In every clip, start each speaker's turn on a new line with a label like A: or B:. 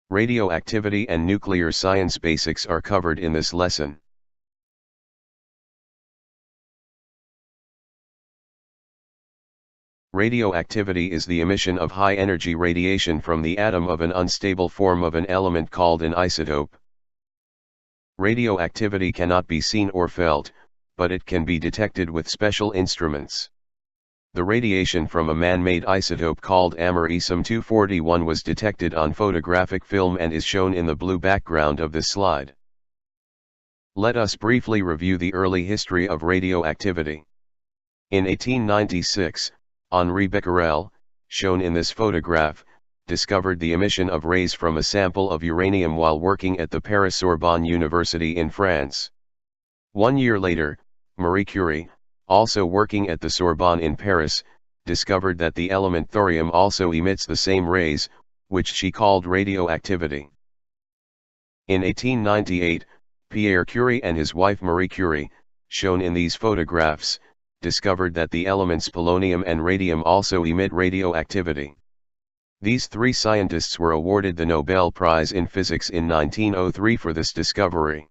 A: Radioactivity and nuclear science basics are covered in this lesson. Radioactivity is the emission of high-energy radiation from the atom of an unstable form of an element called an isotope. Radioactivity cannot be seen or felt, but it can be detected with special instruments. The radiation from a man-made isotope called Americium-241 was detected on photographic film and is shown in the blue background of this slide. Let us briefly review the early history of radioactivity. In 1896, Henri Becquerel, shown in this photograph, discovered the emission of rays from a sample of uranium while working at the Paris Sorbonne University in France. 1 year later, Marie Curie, also working at the Sorbonne in Paris, discovered that the element thorium also emits the same rays, which she called radioactivity. In 1898, Pierre Curie and his wife Marie Curie, shown in these photographs, discovered that the elements polonium and radium also emit radioactivity. These three scientists were awarded the Nobel Prize in Physics in 1903 for this discovery.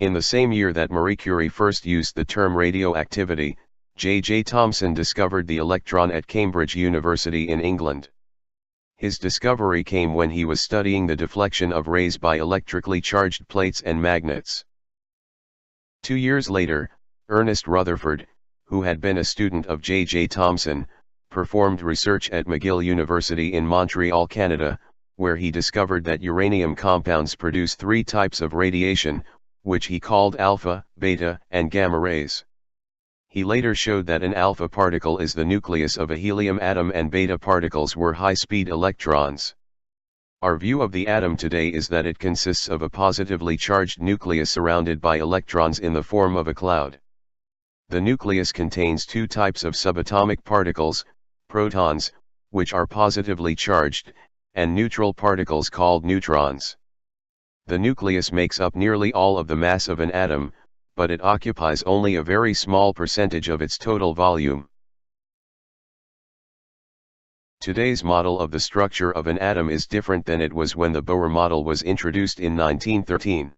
A: In the same year that Marie Curie first used the term radioactivity, J. Thomson discovered the electron at Cambridge University in England. His discovery came when he was studying the deflection of rays by electrically charged plates and magnets. 2 years later, Ernest Rutherford, who had been a student of J. Thomson, performed research at McGill University in Montreal, Canada, where he discovered that uranium compounds produce 3 types of radiation, which he called alpha, beta, and gamma rays. He later showed that an alpha particle is the nucleus of a helium atom and beta particles were high-speed electrons. Our view of the atom today is that it consists of a positively charged nucleus surrounded by electrons in the form of a cloud. The nucleus contains 2 types of subatomic particles, protons, which are positively charged, and neutral particles called neutrons. The nucleus makes up nearly all of the mass of an atom, but it occupies only a very small percentage of its total volume. Today's model of the structure of an atom is different than it was when the Bohr model was introduced in 1913.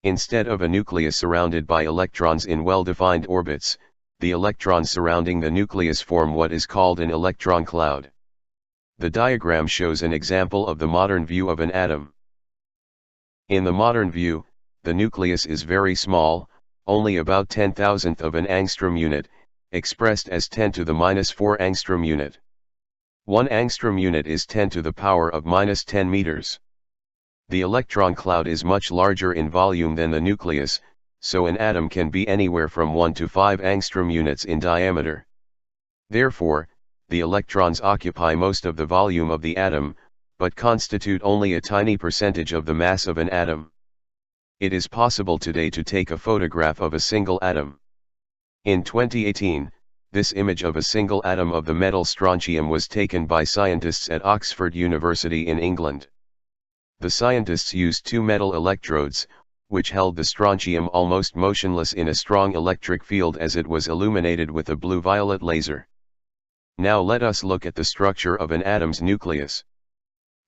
A: Instead of a nucleus surrounded by electrons in well-defined orbits, the electrons surrounding the nucleus form what is called an electron cloud. The diagram shows an example of the modern view of an atom. In the modern view, the nucleus is very small, only about 10,000th of an angstrom unit, expressed as 10 to the minus 4 angstrom unit. 1 angstrom unit is 10 to the power of minus 10 meters. The electron cloud is much larger in volume than the nucleus, so an atom can be anywhere from 1 to 5 angstrom units in diameter. Therefore, the electrons occupy most of the volume of the atom, but constitute only a tiny percentage of the mass of an atom. It is possible today to take a photograph of a single atom. In 2018, this image of a single atom of the metal strontium was taken by scientists at Oxford University in England. The scientists used 2 metal electrodes, which held the strontium almost motionless in a strong electric field as it was illuminated with a blue-violet laser. Now let us look at the structure of an atom's nucleus.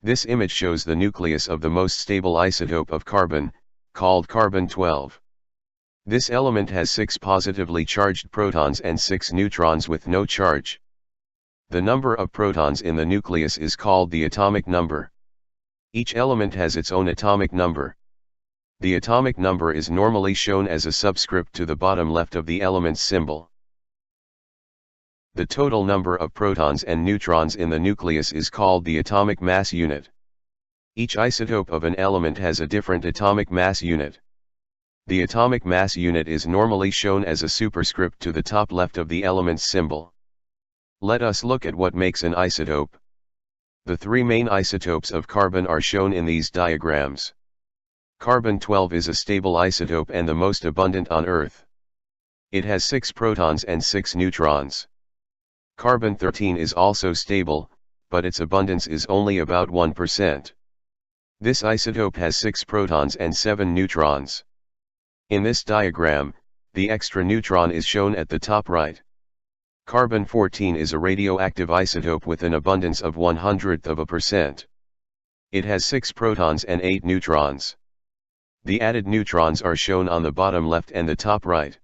A: This image shows the nucleus of the most stable isotope of carbon, called carbon-12. This element has 6 positively charged protons and 6 neutrons with no charge. The number of protons in the nucleus is called the atomic number. Each element has its own atomic number. The atomic number is normally shown as a subscript to the bottom left of the element's symbol. The total number of protons and neutrons in the nucleus is called the atomic mass unit. Each isotope of an element has a different atomic mass unit. The atomic mass unit is normally shown as a superscript to the top left of the element's symbol. Let us look at what makes an isotope. The 3 main isotopes of carbon are shown in these diagrams. Carbon-12 is a stable isotope and the most abundant on Earth. It has 6 protons and 6 neutrons. Carbon-13 is also stable, but its abundance is only about 1%. This isotope has 6 protons and 7 neutrons. In this diagram, the extra neutron is shown at the top right. Carbon-14 is a radioactive isotope with an abundance of 0.01%. It has 6 protons and 8 neutrons. The added neutrons are shown on the bottom left and the top right.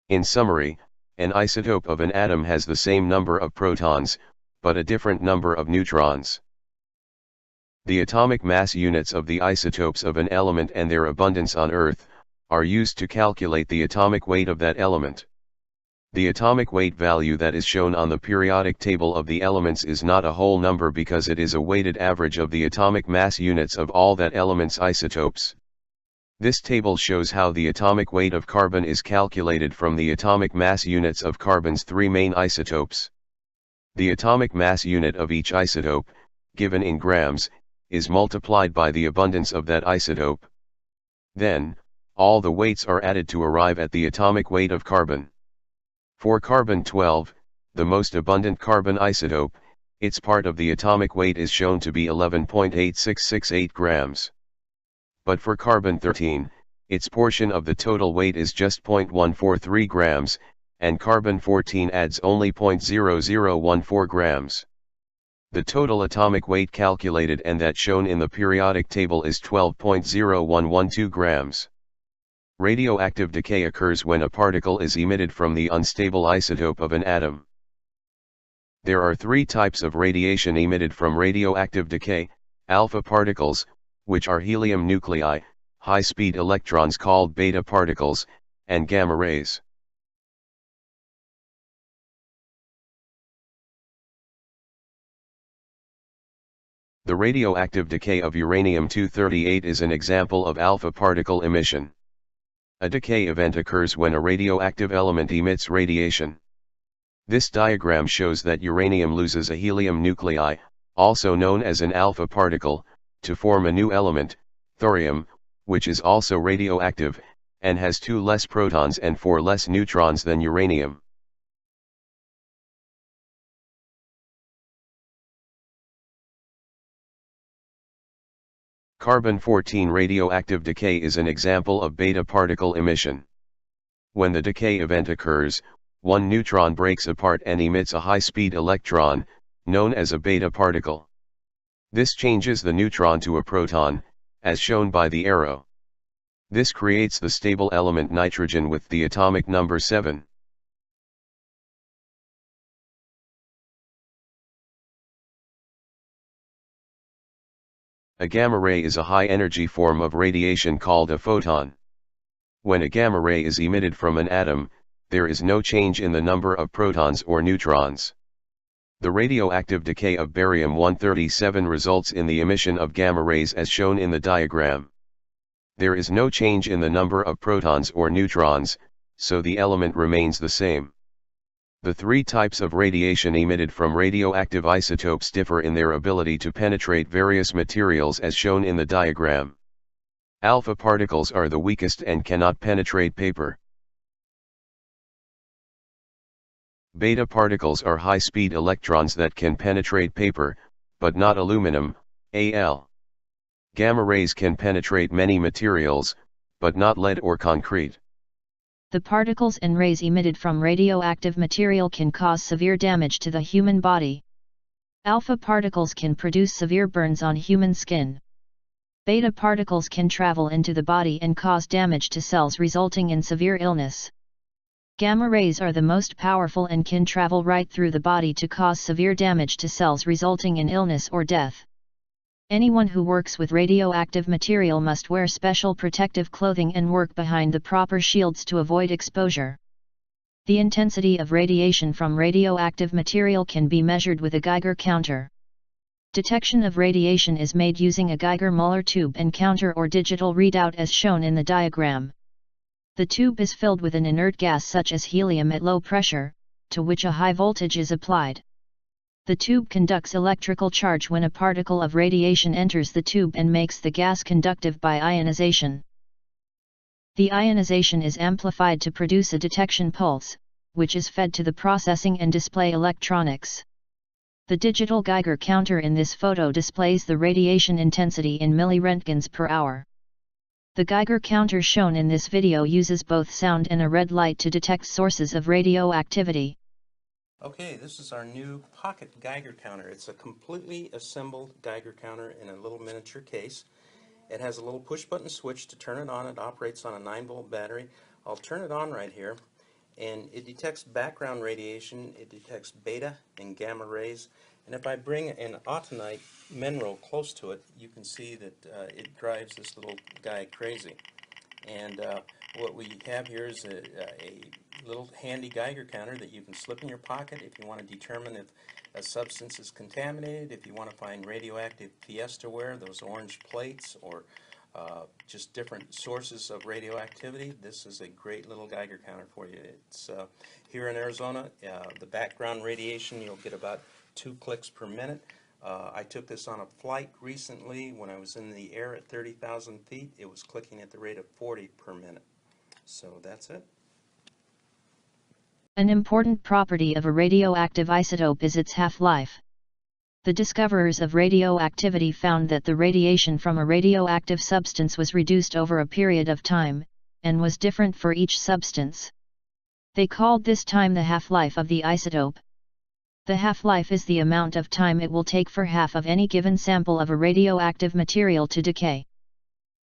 A: In summary, an isotope of an atom has the same number of protons, but a different number of neutrons. The atomic mass units of the isotopes of an element and their abundance on Earth are used to calculate the atomic weight of that element. The atomic weight value that is shown on the periodic table of the elements is not a whole number because it is a weighted average of the atomic mass units of all that element's isotopes. This table shows how the atomic weight of carbon is calculated from the atomic mass units of carbon's 3 main isotopes. The atomic mass unit of each isotope, given in grams, is multiplied by the abundance of that isotope. Then, all the weights are added to arrive at the atomic weight of carbon. For carbon-12, the most abundant carbon isotope, its part of the atomic weight is shown to be 11.8668 grams. But for carbon-13, its portion of the total weight is just 0.143 grams, and carbon-14 adds only 0.0014 grams. The total atomic weight calculated and that shown in the periodic table is 12.0112 grams. Radioactive decay occurs when a particle is emitted from the unstable isotope of an atom. There are 3 types of radiation emitted from radioactive decay: alpha particles, which are helium nuclei, high-speed electrons called beta particles, and gamma rays. The radioactive decay of uranium-238 is an example of alpha particle emission. A decay event occurs when a radioactive element emits radiation. This diagram shows that uranium loses a helium nuclei, also known as an alpha particle, to form a new element, thorium, which is also radioactive, and has 2 less protons and 4 less neutrons than uranium. Carbon-14 radioactive decay is an example of beta particle emission. When the decay event occurs, one neutron breaks apart and emits a high-speed electron, known as a beta particle. This changes the neutron to a proton, as shown by the arrow. This creates the stable element nitrogen with the atomic number 7. A gamma ray is a high-energy form of radiation called a photon. When a gamma ray is emitted from an atom, there is no change in the number of protons or neutrons. The radioactive decay of barium-137 results in the emission of gamma rays as shown in the diagram. There is no change in the number of protons or neutrons, so the element remains the same. The 3 types of radiation emitted from radioactive isotopes differ in their ability to penetrate various materials as shown in the diagram. Alpha particles are the weakest and cannot penetrate paper. Beta particles are high-speed electrons that can penetrate paper, but not aluminum, Al. Gamma rays can penetrate many materials, but not lead or concrete.
B: The particles and rays emitted from radioactive material can cause severe damage to the human body. Alpha particles can produce severe burns on human skin. Beta particles can travel into the body and cause damage to cells resulting in severe illness. Gamma rays are the most powerful and can travel right through the body to cause severe damage to cells resulting in illness or death. Anyone who works with radioactive material must wear special protective clothing and work behind the proper shields to avoid exposure. The intensity of radiation from radioactive material can be measured with a Geiger counter. Detection of radiation is made using a Geiger-Müller tube and counter or digital readout as shown in the diagram. The tube is filled with an inert gas such as helium at low pressure, to which a high voltage is applied. The tube conducts electrical charge when a particle of radiation enters the tube and makes the gas conductive by ionization. The ionization is amplified to produce a detection pulse, which is fed to the processing and display electronics. The digital Geiger counter in this photo displays the radiation intensity in milliroentgens per hour. The Geiger counter shown in this video uses both sound and a red light to detect sources of radioactivity.
C: Okay, this is our new pocket Geiger counter. It's a completely assembled Geiger counter in a little miniature case. It has a little push button switch to turn it on. It operates on a 9-volt battery. I'll turn it on right here, and it detects background radiation. It detects beta and gamma rays, and if I bring an autunite mineral close to it, you can see that it drives this little guy crazy. And what we have here is a little handy Geiger counter that you can slip in your pocket if you want to determine if a substance is contaminated, if you want to find radioactive fiestaware, those orange plates, or just different sources of radioactivity. This is a great little Geiger counter for you. It's here in Arizona, the background radiation, you'll get about 2 clicks per minute. I took this on a flight recently when I was in the air at 30,000 feet. It was clicking at the rate of 40 per minute. So that's it.
B: An important property of a radioactive isotope is its half-life. The discoverers of radioactivity found that the radiation from a radioactive substance was reduced over a period of time, and was different for each substance. They called this time the half-life of the isotope. The half-life is the amount of time it will take for half of any given sample of a radioactive material to decay.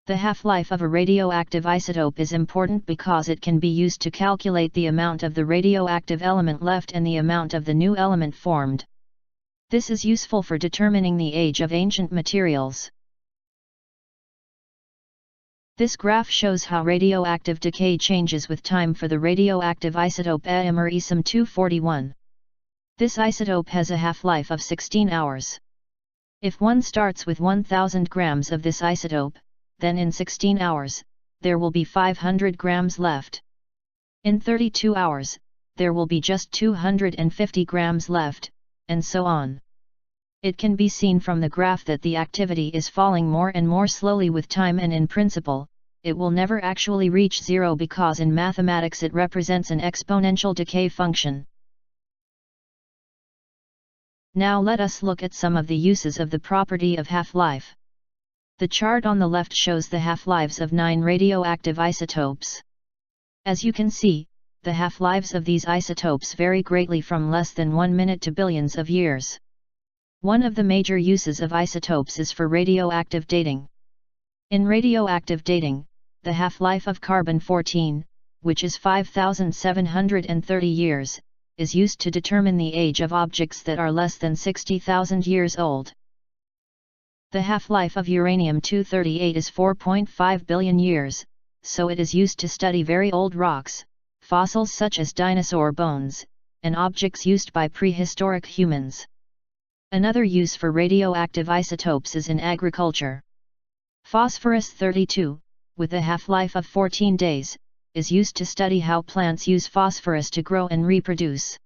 B: The half-life of a radioactive isotope is important because it can be used to calculate the amount of the radioactive element left and the amount of the new element formed. This is useful for determining the age of ancient materials. This graph shows how radioactive decay changes with time for the radioactive isotope Americium-241. This isotope has a half-life of 16 hours. If one starts with 1000 grams of this isotope, then in 16 hours, there will be 500 grams left. In 32 hours, there will be just 250 grams left, and so on. It can be seen from the graph that the activity is falling more and more slowly with time, and in principle, it will never actually reach zero because in mathematics it represents an exponential decay function. Now let us look at some of the uses of the property of half-life. The chart on the left shows the half-lives of 9 radioactive isotopes. As you can see, the half-lives of these isotopes vary greatly from less than 1 minute to billions of years. One of the major uses of isotopes is for radioactive dating. In radioactive dating, the half-life of carbon-14, which is 5,730 years, is used to determine the age of objects that are less than 60,000 years old. The half-life of uranium-238 is 4.5 billion years, so it is used to study very old rocks, fossils such as dinosaur bones, and objects used by prehistoric humans. Another use for radioactive isotopes is in agriculture. Phosphorus-32, with a half-life of 14 days, is used to study how plants use phosphorus to grow and reproduce.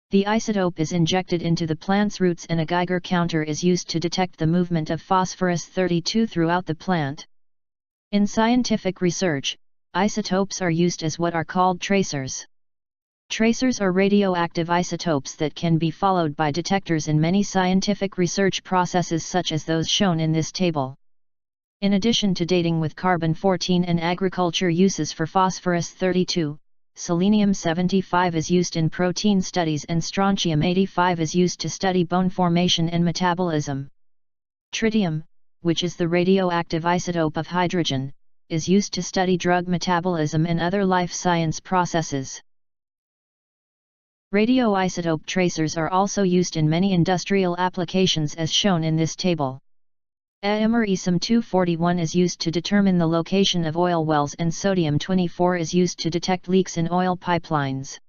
B: The isotope is injected into the plant's roots and a Geiger counter is used to detect the movement of phosphorus-32 throughout the plant. In scientific research, isotopes are used as what are called tracers. Tracers are radioactive isotopes that can be followed by detectors in many scientific research processes such as those shown in this table. In addition to dating with carbon-14 and agriculture uses for phosphorus-32, selenium-75 is used in protein studies and strontium-85 is used to study bone formation and metabolism. Tritium, which is the radioactive isotope of hydrogen, is used to study drug metabolism and other life science processes. Radioisotope tracers are also used in many industrial applications as shown in this table. Americium-241 is used to determine the location of oil wells and sodium-24 is used to detect leaks in oil pipelines.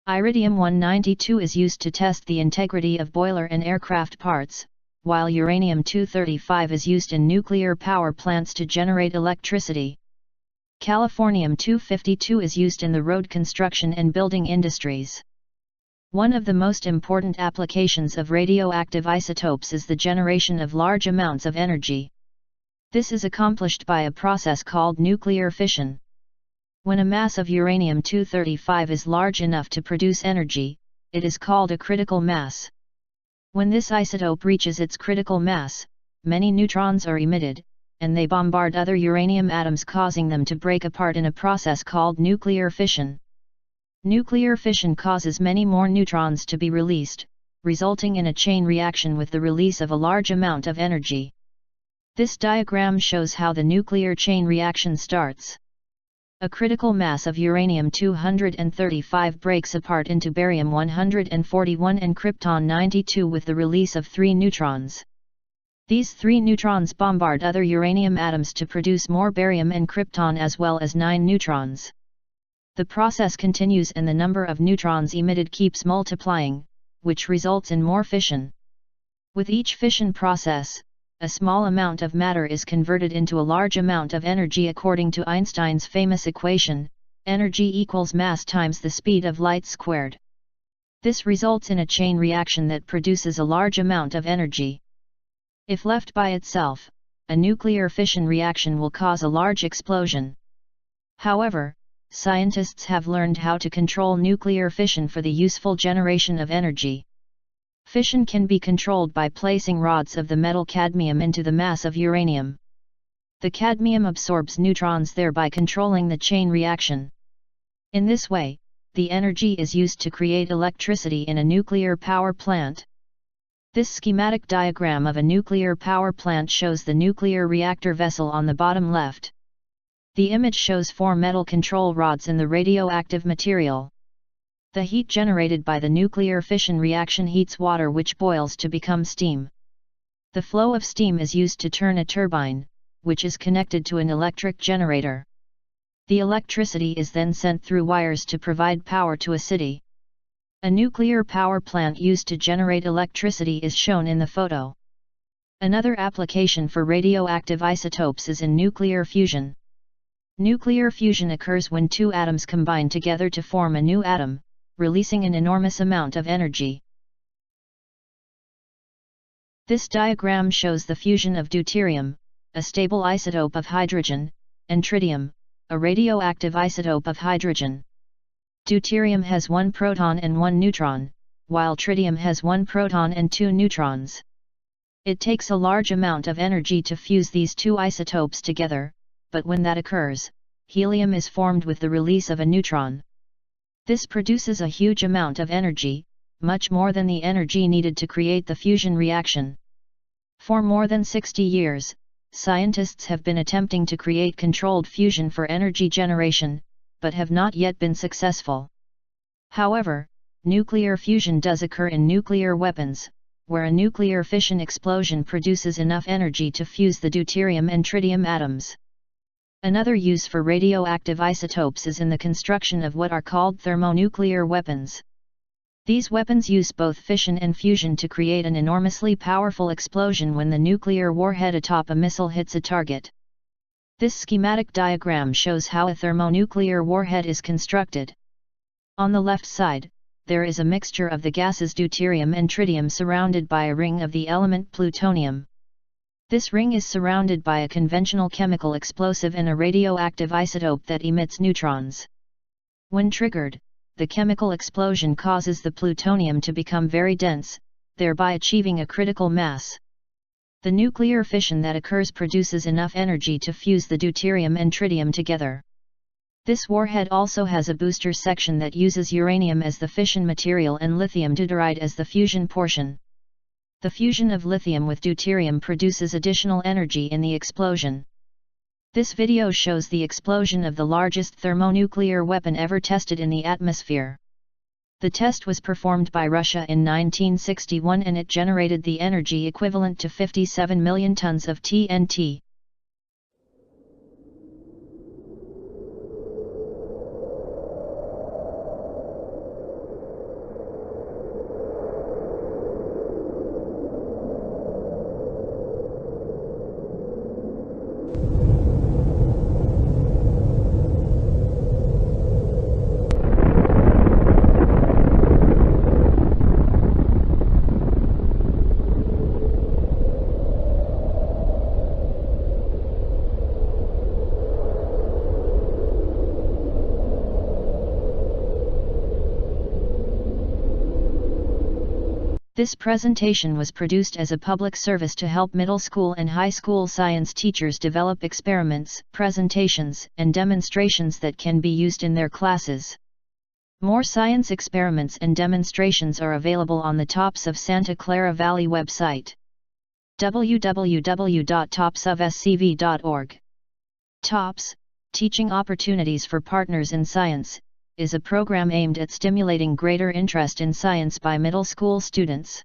B: Iridium-192 is used to test the integrity of boiler and aircraft parts, while uranium-235 is used in nuclear power plants to generate electricity. Californium-252 is used in the road construction and building industries. One of the most important applications of radioactive isotopes is the generation of large amounts of energy. This is accomplished by a process called nuclear fission. When a mass of uranium-235 is large enough to produce energy, it is called a critical mass. When this isotope reaches its critical mass, many neutrons are emitted, and they bombard other uranium atoms causing them to break apart in a process called nuclear fission. Nuclear fission causes many more neutrons to be released, resulting in a chain reaction with the release of a large amount of energy. This diagram shows how the nuclear chain reaction starts. A critical mass of uranium-235 breaks apart into barium-141 and krypton-92 with the release of 3 neutrons. These 3 neutrons bombard other uranium atoms to produce more barium and krypton as well as 9 neutrons. The process continues and the number of neutrons emitted keeps multiplying, which results in more fission. With each fission process, a small amount of matter is converted into a large amount of energy according to Einstein's famous equation, energy equals mass times the speed of light squared. This results in a chain reaction that produces a large amount of energy. If left by itself, a nuclear fission reaction will cause a large explosion. However, scientists have learned how to control nuclear fission for the useful generation of energy. Fission can be controlled by placing rods of the metal cadmium into the mass of uranium. The cadmium absorbs neutrons, thereby controlling the chain reaction. In this way, the energy is used to create electricity in a nuclear power plant. This schematic diagram of a nuclear power plant shows the nuclear reactor vessel on the bottom left. The image shows 4 metal control rods in the radioactive material. The heat generated by the nuclear fission reaction heats water, which boils to become steam. The flow of steam is used to turn a turbine, which is connected to an electric generator. The electricity is then sent through wires to provide power to a city. A nuclear power plant used to generate electricity is shown in the photo. Another application for radioactive isotopes is in nuclear fusion. Nuclear fusion occurs when 2 atoms combine together to form a new atom, releasing an enormous amount of energy. This diagram shows the fusion of deuterium, a stable isotope of hydrogen, and tritium, a radioactive isotope of hydrogen. Deuterium has 1 proton and 1 neutron, while tritium has 1 proton and 2 neutrons. It takes a large amount of energy to fuse these 2 isotopes together, but when that occurs, helium is formed with the release of a neutron. This produces a huge amount of energy, much more than the energy needed to create the fusion reaction. For more than 60 years, scientists have been attempting to create controlled fusion for energy generation, but have not yet been successful. However, nuclear fusion does occur in nuclear weapons, where a nuclear fission explosion produces enough energy to fuse the deuterium and tritium atoms. Another use for radioactive isotopes is in the construction of what are called thermonuclear weapons. These weapons use both fission and fusion to create an enormously powerful explosion when the nuclear warhead atop a missile hits a target. This schematic diagram shows how a thermonuclear warhead is constructed. On the left side, there is a mixture of the gases deuterium and tritium surrounded by a ring of the element plutonium. This ring is surrounded by a conventional chemical explosive and a radioactive isotope that emits neutrons. When triggered, the chemical explosion causes the plutonium to become very dense, thereby achieving a critical mass. The nuclear fission that occurs produces enough energy to fuse the deuterium and tritium together. This warhead also has a booster section that uses uranium as the fission material and lithium deuteride as the fusion portion. The fusion of lithium with deuterium produces additional energy in the explosion. This video shows the explosion of the largest thermonuclear weapon ever tested in the atmosphere. The test was performed by Russia in 1961 and it generated the energy equivalent to 57 million tons of TNT. This presentation was produced as a public service to help middle school and high school science teachers develop experiments, presentations, and demonstrations that can be used in their classes. More science experiments and demonstrations are available on the Tops of Santa Clara Valley website. www.topsofscv.org. TOPS, Teaching Opportunities for Partners in Science, is a program aimed at stimulating greater interest in science by middle school students.